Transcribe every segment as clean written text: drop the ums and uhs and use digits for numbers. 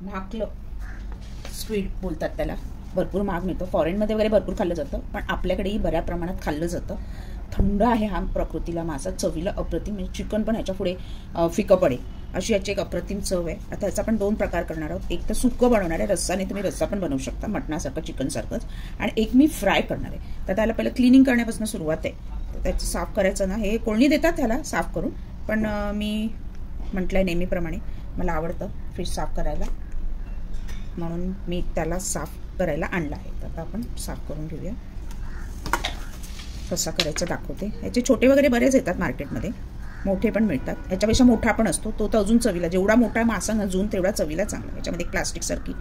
महागलं squid बोलतात त्याला, भरपूर महाग मिळतो. फॉरेनमध्ये वगैरे भरपूर खाल्लं जातं, पण आपल्याकडेही बऱ्या प्रमाणात खाल्लं जातं. थंड आहे हा प्रकृतीला मासा, चवीला अप्रतिम. म्हणजे चिकन पण ह्याच्या पुढे फिकं पडेल अशी याची एक अप्रतिम चव आहे. आता ह्याचा आपण 2 प्रकार करणार आहोत. एक तर सुक्कं बनवणार आहे, रस्साने तुम्ही रस्सा पण बनवू शकता मटणासारखं, चिकनसारखंच. आणि एक मी फ्राय करणार आहे. तर त्याला पहिलं क्लिनिंग करण्यापासून सुरुवात आहे. तर त्याचं साफ करायचं ना, हे कोळणी देतात त्याला साफ करून, पण मी म्हटलंय नेहमीप्रमाणे मला आवडतं फिश साफ करायला, म्हणून मी त्याला साफ करायला आणला आहे. तर आता आपण साफ करून घेऊया. कसा करायचं दाखवते. याचे छोटे वगैरे बरेच येतात मार्केटमध्ये, मोठे पण मिळतात. ह्याच्यापेक्षा मोठा पण असतो, तो तर अजून चवीला, जेवढा मोठा मासा अजून तेवढा चवीला चांगला. याच्यामध्ये एक प्लास्टिकसारखी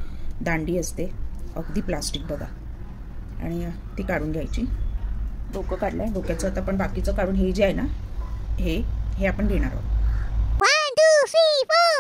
दांडी असते, अगदी प्लास्टिक बघा, आणि ती काढून घ्यायची. डोकं काढलं आहे, डोक्याचं आता आपण बाकीचं काढून, हे जे आहे ना हे आपण घेणार आहोत. 1 2 3 4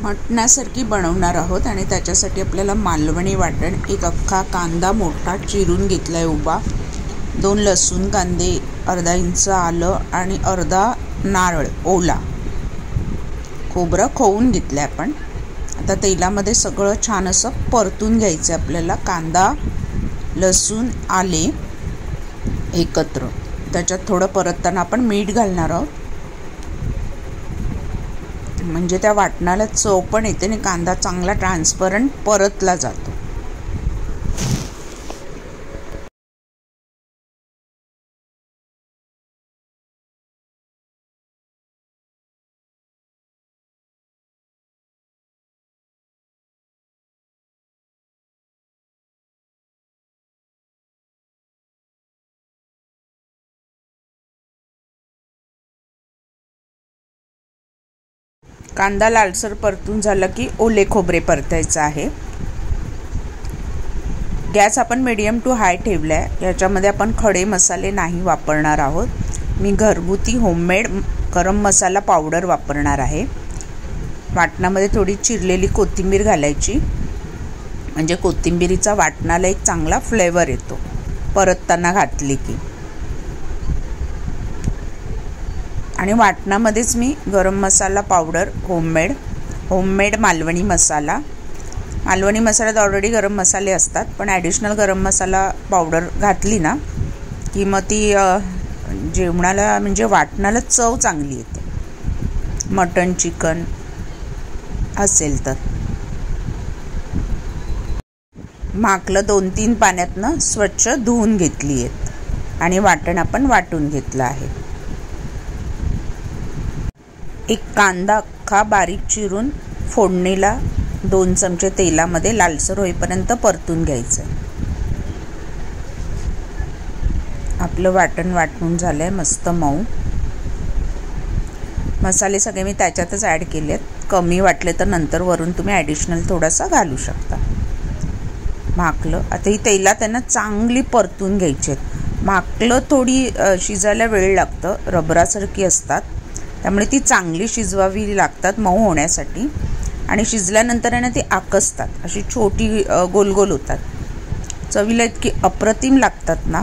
मटणासारखी बनवणार आहोत. आणि त्याच्यासाठी आपल्याला मालवणी वाटण, एक अख्खा कांदा मोठा चिरून घेतला आहे उभा, 2 लसूण कांदे, अर्धा इंच आलं आणि अर्धा नारळ ओला, खोबरं खवून घेतलं आहे आपण. आता तेलामध्ये सगळं छान असं परतून घ्यायचं आपल्याला. कांदा, लसूण, आले एकत्र. त्याच्यात थोडं परतताना आपण मीठ घालणार आहोत, म्हणजे त्या वाटणाला चव पण येते आणि कांदा चांगला ट्रान्सपरंट परतला जातो. कांदा लालसर परतून झाला की ओले खोबरे परतायचं आहे. गॅस आपण मीडियम टू हाय ठेवला आहे. याच्यामध्ये आपण खडे मसाले नाही वापरणार आहोत. मी घरगुती होममेड गरम मसाला पावडर वापरणार आहे. वाटणामध्ये थोडी चिरलेली कोथिंबीर घालायची, म्हणजे कोथिंबीरीचा वाटणाला एक चांगला फ्लेवर येतो परतताना घातली की. आणि वाटणामध्येच मी गरम मसाला पावडर होममेड मालवणी मसाला तर ऑलरेडी गरम मसाले असतात, पण ॲडिशनल गरम मसाला पावडर घातली ना की मग ती जेवणाला म्हणजे वाटणाला चव चांगली येते. मटण चिकन असेल तर माकलं 2-3 पाण्यातनं स्वच्छ धुवून घेतली आहेत आणि वाटण आपण वाटून घेतलं आहे. एक कांदा अख्खा बारीक चिरून फोडणीला 2 चमचे तेलामध्ये लालसर होईपर्यंत परतून घ्यायचं. आपलं वाटण वाटून झालंय मस्त मऊ. मसाले सगळे मी त्याच्यातच ॲड केलेत. कमी वाटले तर नंतर वरून तुम्ही ॲडिशनल थोडासा घालू शकता. माकलं आता ही तेलात त्यांना चांगली परतून घ्यायची आहेत. माकलं थोडी शिजायला वेळ लागतं, रबरासारखी असतात, त्यामुळे ती चांगली शिजवावी लागतात मऊ होण्यासाठी. आणि शिजल्यानंतर आहे ना ती आकसतात, अशी छोटी गोल गोल होतात. चवीला इतकी अप्रतिम लागतात ना.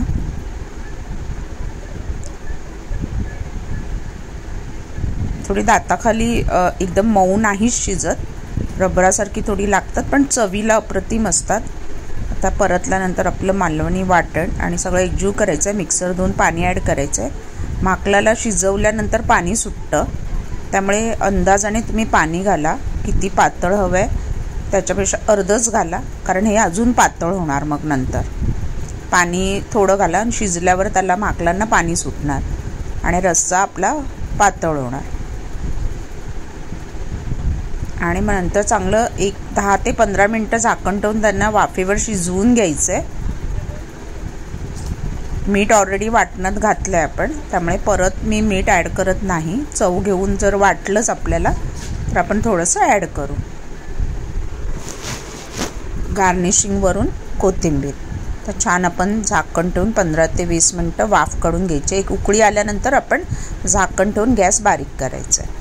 थोडी दाताखाली एकदम मऊ नाहीच शिजत, रबरासारखी थोडी लागतात, पण चवीला अप्रतिम असतात. आता परतल्यानंतर आपलं मालवणी वाटण आणि सगळं एकजीव करायचं आहे. मिक्सर धुवून पाणी ॲड करायचं आहे. माकलाला शिजवल्यानंतर पाणी सुटतं, त्यामुळे अंदाजाने तुम्ही पाणी घाला. किती पातळ हवं आहे त्याच्यापेक्षा अर्धच घाला, कारण हे अजून पातळ होणार. मग नंतर पाणी थोडं घाला आणि शिजल्यावर त्याला माकलांना पाणी सुटणार आणि रस्सा आपला पातळ होणार. आणि मग नंतर चांगलं 10 ते 15 मिनटं झाकण ठेवून त्यांना वाफेवर शिजवून घ्यायचं आहे. मीठ ऑलरेडी वाटणात घातलं आहे आपण, त्यामुळे परत मी मीठ ॲड करत नाही. चव घेऊन जर वाटलंच आपल्याला तर आपण थोडंसं ॲड करू. गार्निशिंगवरून कोथिंबीर. तर छान आपण झाकण ठेवून 15 ते 20 मिनटं वाफ काढून घ्यायची. एक उकळी आल्यानंतर आपण झाकण ठेवून गॅस बारीक करायचा आहे.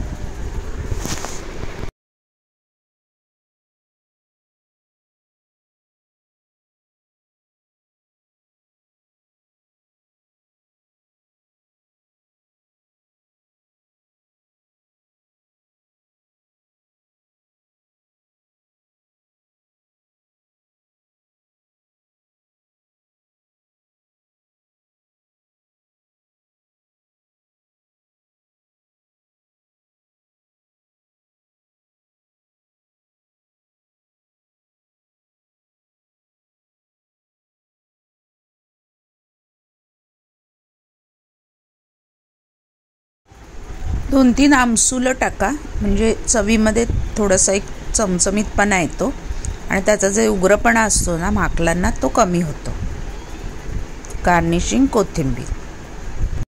दोन 3 आमसूलं टाका, म्हणजे चवीमध्ये थोडासा एक चमचमीतपणा येतो आणि त्याचा जे उग्रपणा असतो ना माकलांना तो कमी होतो. गार्निशिंग कोथिंबीर.